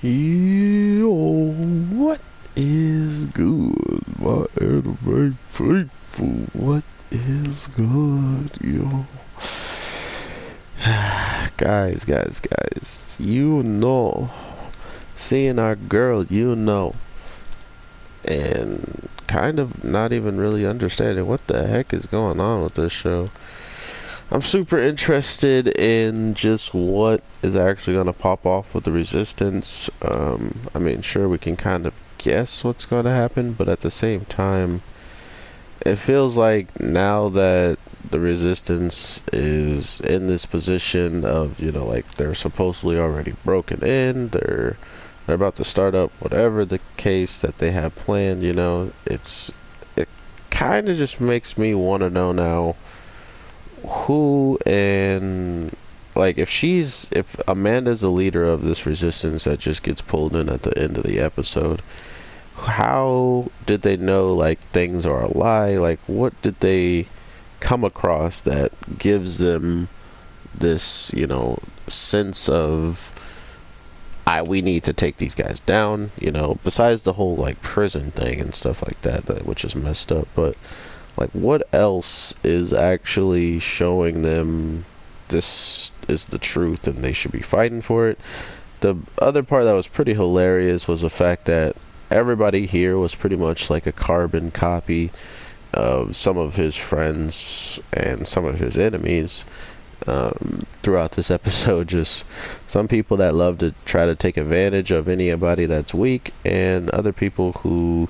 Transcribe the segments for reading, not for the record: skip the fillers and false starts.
Yo, what is good, my anime faithful? What is good, yo? guys, you know, seeing our girl, and kind of not even really understanding what the heck is going on with this show. I'm super interested in just what is actually going to pop off with the Resistance. I mean, sure, we can kind of guess what's going to happen, but at the same time, it feels like now that the Resistance is in this position of, like they're supposedly already broken in, they're about to start up whatever the case that they have planned, it kind of just makes me want to know now who and like if Amanda's the leader of this resistance that just gets pulled in at the end of the episode, how did they know like things are a lie? Like what did they come across that gives them this, sense of we need to take these guys down, besides the whole like prison thing and stuff like that which is messed up, but like, what else is actually showing them this is the truth and they should be fighting for it? The other part that was pretty hilarious was the fact that everybody here was pretty much like a carbon copy of some of his friends and some of his enemies throughout this episode. Just some people that love to try to take advantage of anybody that's weak, and other people who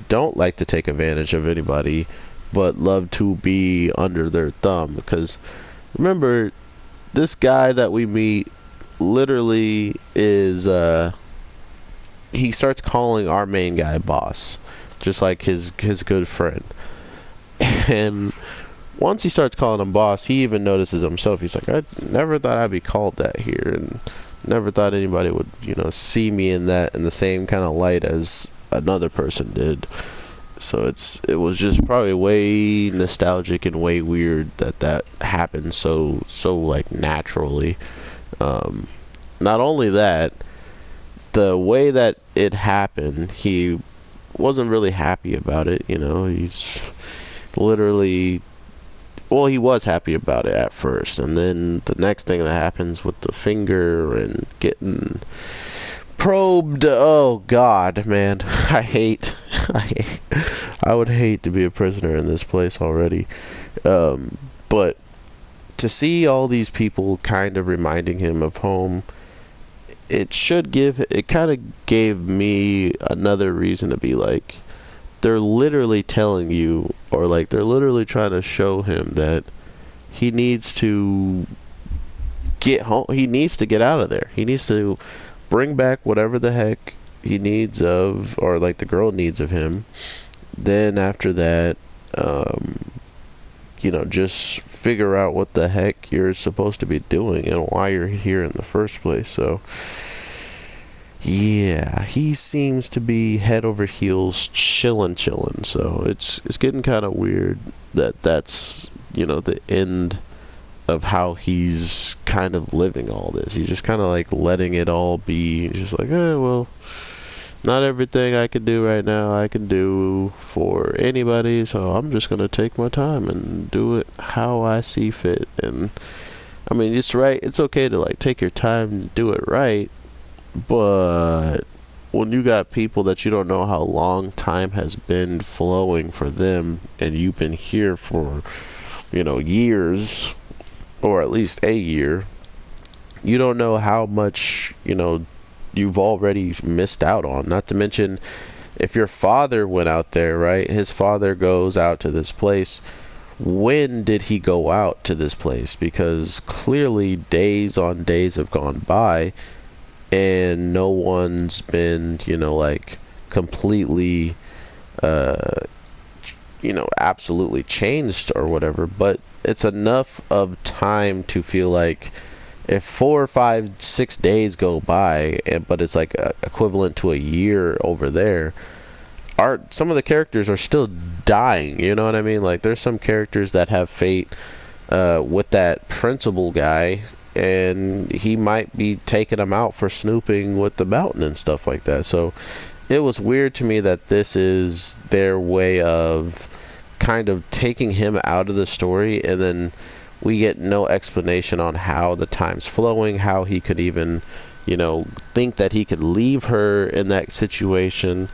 don't like to take advantage of anybody but love to be under their thumb. Because remember, this guy that we meet literally is he starts calling our main guy boss, just like his good friend. And once he starts calling him boss, he even notices himself. He's like, I never thought I'd be called that here, and never thought anybody would, see me in the same kind of light as another person did. So it was just probably way nostalgic and way weird that happened so like naturally. Not only that, the way that it happened, he wasn't really happy about it. He's literally, well, he was happy about it at first, and then the next thing that happens with the finger and getting probed. Oh God, man, I would hate to be a prisoner in this place already. But to see all these people kind of reminding him of home, it kind of gave me another reason to be like, they're literally telling you, or like they're literally trying to show him that he needs to get home. He needs to get out of there. He needs to bring back whatever the heck he needs of, or like the girl needs of him. Then after that, just figure out what the heck you're supposed to be doing and why you're here in the first place. So yeah, he seems to be head over heels chilling. So it's getting kind of weird that's the end of how he's kind of living all this. He's just kind of like letting it all be. He's just like, well, not everything I can do right now I can do for anybody, so I'm just gonna take my time and do it how I see fit. And I mean, it's right. It's okay to like take your time and do it right, but when you got people that you don't know how long time has been flowing for them, and you've been here for years, or at least a year, you don't know how much you've already missed out on. Not to mention, if your father went out there, right? His father goes out to this place. When did he go out to this place? Because clearly days on days have gone by and no one's been, like completely, absolutely changed or whatever. But it's enough of time to feel like if 4, 5, 6 days go by, but it's like equivalent to a year over there, some of the characters are still dying. You know what I mean? Like there's some characters that have fate with that principal guy. and he might be taking them out for snooping with the mountain and stuff like that. So it was weird to me that this is their way of kind of taking him out of the story, and then we get no explanation on how the time's flowing, how he could even, think that he could leave her in that situation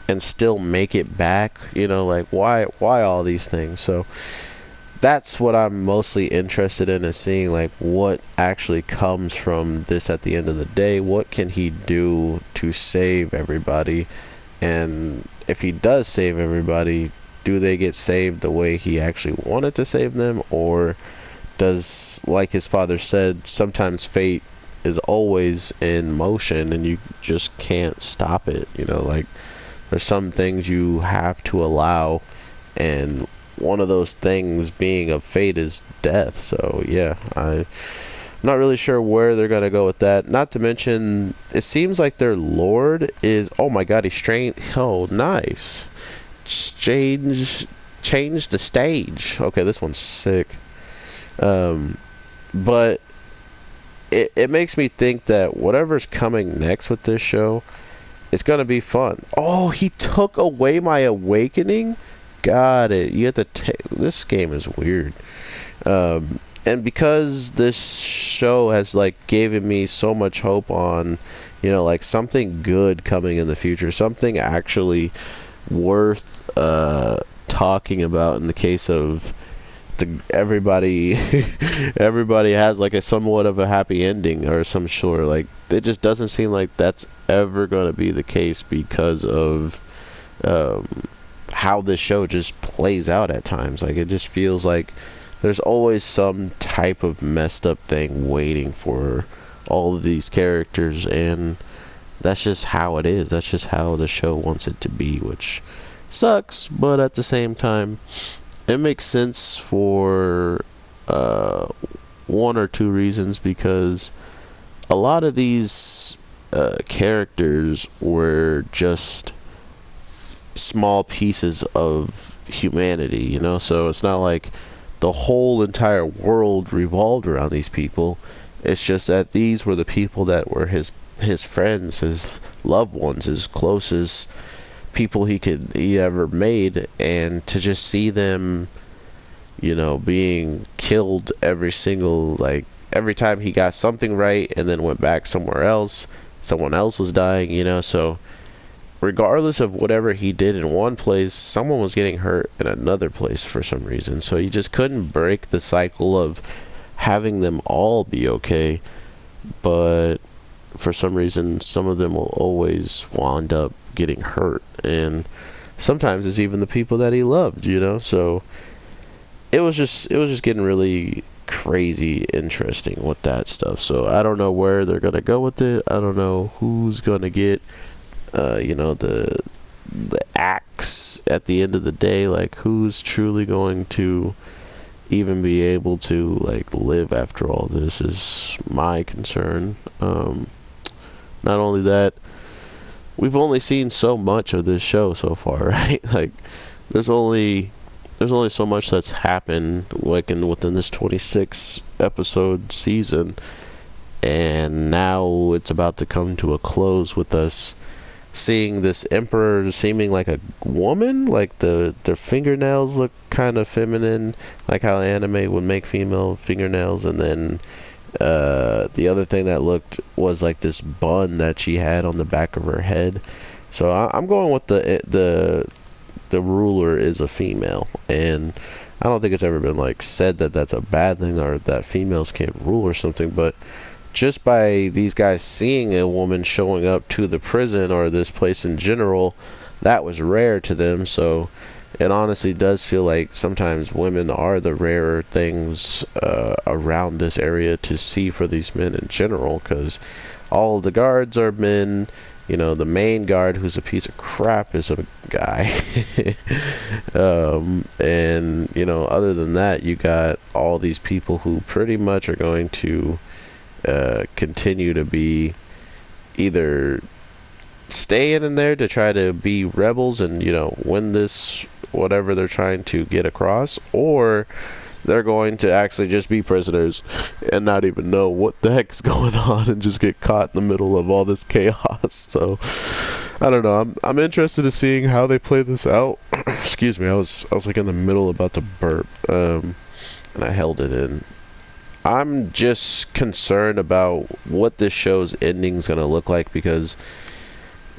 and still make it back. Like, why all these things? So that's what I'm mostly interested in, is seeing like what actually comes from this at the end of the day. What can he do to save everybody? And if he does save everybody, do they get saved the way he actually wanted to save them? Or does, like his father said, sometimes fate is always in motion and you just can't stop it? Like, there's some things you have to allow, and one of those things being of fate is death. So yeah, I'm not really sure where they're gonna go with that. Not to mention, it seems like their lord is, oh my god, he's strange. Oh, nice. Change the stage. Okay, this one's sick. But it makes me think that whatever's coming next with this show, it's gonna be fun. Oh, he took away my awakening. Got it. You have to take. This game is weird. And because this show has like given me so much hope on, like something good coming in the future, something actually worth talking about. In the case of everybody has like a somewhat of a happy ending or some sort. Like, it just doesn't seem like that's ever going to be the case because of how this show just plays out at times. Like, it just feels like there's always some type of messed up thing waiting for all of these characters, and that's just how it is. That's just how the show wants it to be, which sucks, but at the same time, it makes sense for one or two reasons, because a lot of these characters were just small pieces of humanity, so it's not like the whole entire world revolved around these people. It's just that these were the people that were his friends, his loved ones, his closest people he ever made. And to just see them, being killed every time he got something right and then went back somewhere else, someone else was dying, so regardless of whatever he did in one place, someone was getting hurt in another place for some reason. So you just couldn't break the cycle of having them all be okay, but for some reason some of them will always wind up getting hurt, and sometimes it's even the people that he loved, so it was just getting really crazy interesting with that stuff. So I don't know where they're gonna go with it. I don't know who's gonna get the axe at the end of the day. Like, who's truly going to even be able to like live after all this is my concern. Not only that, we've only seen so much of this show so far, right? Like, there's only so much that's happened within this 26 episode season, and now it's about to come to a close with us seeing this emperor seeming like a woman. Like, their fingernails look kind of feminine, like how anime would make female fingernails, and then the other thing that was like this bun that she had on the back of her head. So I'm going with the ruler is a female, and I don't think it's ever been like said that that's a bad thing or that females can't rule or something, but just by these guys seeing a woman showing up to the prison or this place in general, that was rare to them. So it honestly does feel like sometimes women are the rarer things around this area to see for these men in general, because all the guards are men. The main guard, who's a piece of crap, is a guy. And other than that, you got all these people who pretty much are going to continue to be either staying in there to try to be rebels and win this whatever they're trying to get across, or they're going to actually just be prisoners and not even know what the heck's going on and just get caught in the middle of all this chaos. So I don't know. I'm interested in seeing how they play this out. Excuse me. I was like in the middle about to burp, and I held it in. I'm just concerned about what this show's ending's gonna look like, because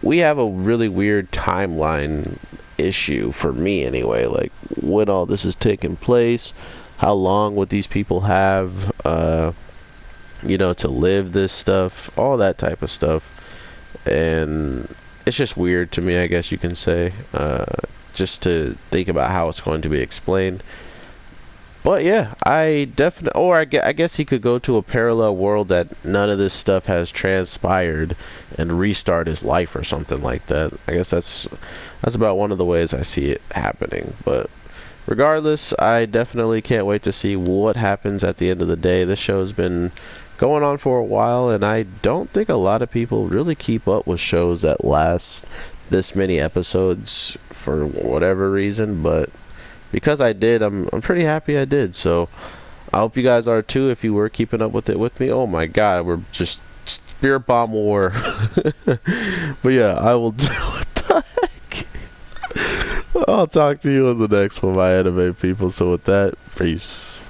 we have a really weird timeline issue, for me anyway, like when all this is taking place, how long would these people have to live this stuff, all that type of stuff. And it's just weird to me, I guess you can say, just to think about how it's going to be explained. But yeah, I definitely, or I guess he could go to a parallel world that none of this stuff has transpired and restart his life or something like that. I guess that's about one of the ways I see it happening. But regardless, I definitely can't wait to see what happens at the end of the day. This show's been going on for a while, and I don't think a lot of people really keep up with shows that last this many episodes for whatever reason, but because I did, I'm pretty happy I did. So I hope you guys are too, if you were keeping up with it with me. Oh my god, we're just spirit bomb war. But yeah, I will do what the heck. I'll talk to you in the next one, my anime people. So with that, peace.